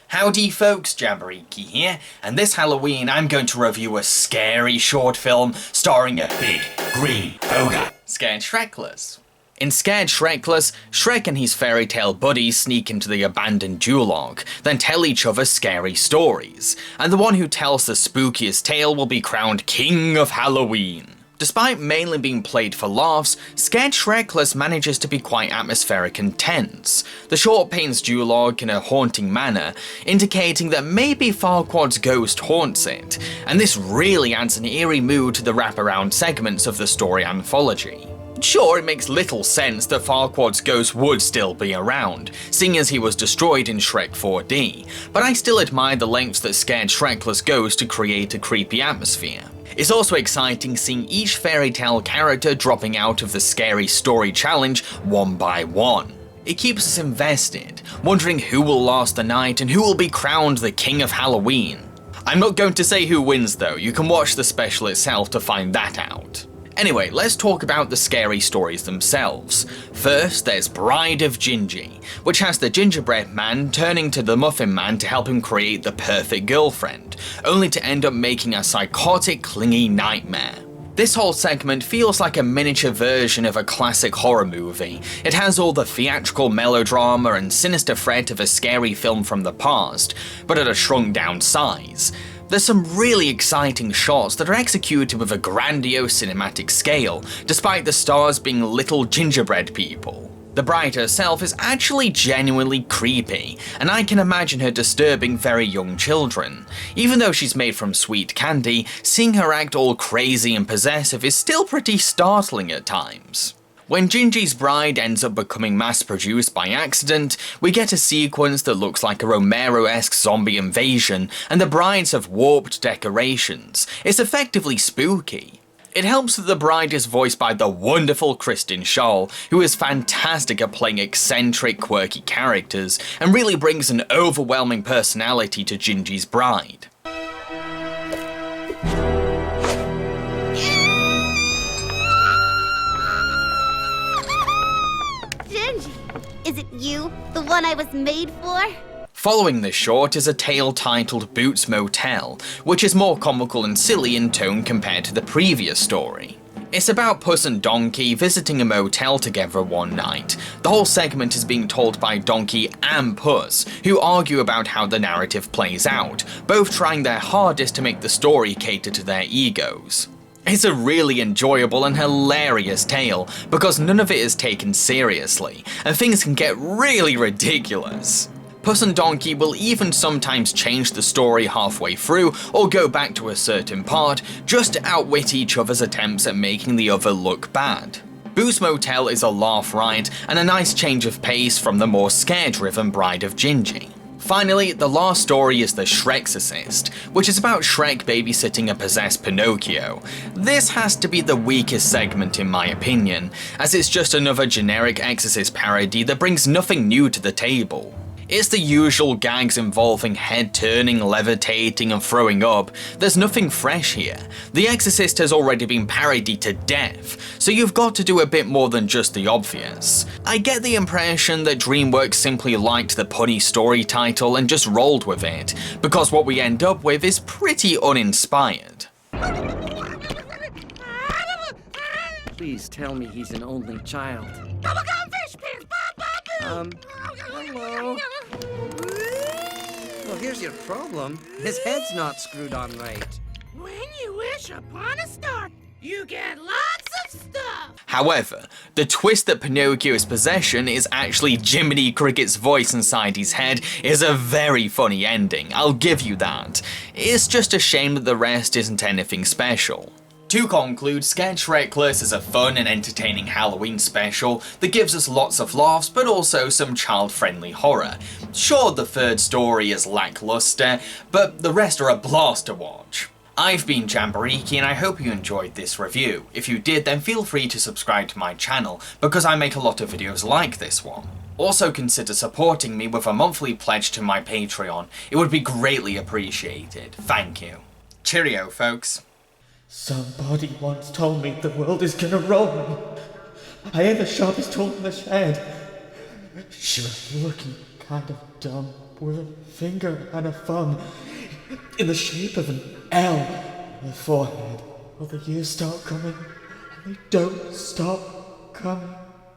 Howdy folks, Jambareeqi here, and this Halloween I'm going to review a scary short film starring a big green ogre, Scared Shrekless. In Scared Shrekless, Shrek and his fairy tale buddies sneak into the abandoned Duologue, then tell each other scary stories, and the one who tells the spookiest tale will be crowned King of Halloween. Despite mainly being played for laughs, Scared Shrekless manages to be quite atmospheric and tense. The short paints Duologue in a haunting manner, indicating that maybe Farquaad's ghost haunts it, and this really adds an eerie mood to the wraparound segments of the story anthology. Sure, it makes little sense that Farquaad's ghost would still be around, seeing as he was destroyed in Shrek 4D, but I still admire the lengths that Scared Shrekless goes to create a creepy atmosphere. It's also exciting seeing each fairy tale character dropping out of the scary story challenge one by one. It keeps us invested, wondering who will last the night and who will be crowned the King of Halloween. I'm not going to say who wins though, you can watch the special itself to find that out. Anyway, let's talk about the scary stories themselves. First, there's Bride of Gingy, which has the gingerbread man turning to the muffin man to help him create the perfect girlfriend, only to end up making a psychotic, clingy nightmare. This whole segment feels like a miniature version of a classic horror movie. It has all the theatrical melodrama and sinister threat of a scary film from the past, but at a shrunk down size. There's some really exciting shots that are executed with a grandiose cinematic scale, despite the stars being little gingerbread people. The bride herself is actually genuinely creepy, and I can imagine her disturbing very young children. Even though she's made from sweet candy, seeing her act all crazy and possessive is still pretty startling at times. When Gingy's bride ends up becoming mass-produced by accident, we get a sequence that looks like a Romero-esque zombie invasion, and the brides have warped decorations. It's effectively spooky. It helps that the bride is voiced by the wonderful Kristen Schaal, who is fantastic at playing eccentric, quirky characters, and really brings an overwhelming personality to Gingy's bride. Is it you? The one I was made for? Following this short is a tale titled Boots Motel, which is more comical and silly in tone compared to the previous story. It's about Puss and Donkey visiting a motel together one night. The whole segment is being told by Donkey and Puss, who argue about how the narrative plays out, both trying their hardest to make the story cater to their egos. It's a really enjoyable and hilarious tale, because none of it is taken seriously, and things can get really ridiculous. Puss and Donkey will even sometimes change the story halfway through, or go back to a certain part, just to outwit each other's attempts at making the other look bad. Boots Motel is a laugh ride, and a nice change of pace from the more scare-driven Bride of Gingy. Finally, the last story is the Shreks Assist, which is about Shrek babysitting a possessed Pinocchio. This has to be the weakest segment in my opinion, as it's just another generic Exorcist parody that brings nothing new to the table. It's the usual gags involving head turning, levitating, and throwing up. There's nothing fresh here. The Exorcist has already been parodied to death, so you've got to do a bit more than just the obvious. I get the impression that DreamWorks simply liked the punny story title and just rolled with it, because what we end up with is pretty uninspired. Please tell me he's an only child. Hello? Well, here's your problem. His head's not screwed on right. When you wish upon a star, you get lots of stuff! However, the twist that Pinocchio's possession is actually Jiminy Cricket's voice inside his head is a very funny ending, I'll give you that. It's just a shame that the rest isn't anything special. To conclude, Scared Shrekless is a fun and entertaining Halloween special that gives us lots of laughs but also some child-friendly horror. Sure, the third story is lackluster, but the rest are a blast to watch. I've been Jambareeqi and I hope you enjoyed this review. If you did, then feel free to subscribe to my channel, because I make a lot of videos like this one. Also consider supporting me with a monthly pledge to my Patreon. It would be greatly appreciated. Thank you. Cheerio, folks. Somebody once told me the world is gonna roll me. I ain't the sharpest tool in the shed. she was looking kind of dumb with a finger and a thumb in the shape of an L on her forehead. Well, the years start coming and they don't stop coming.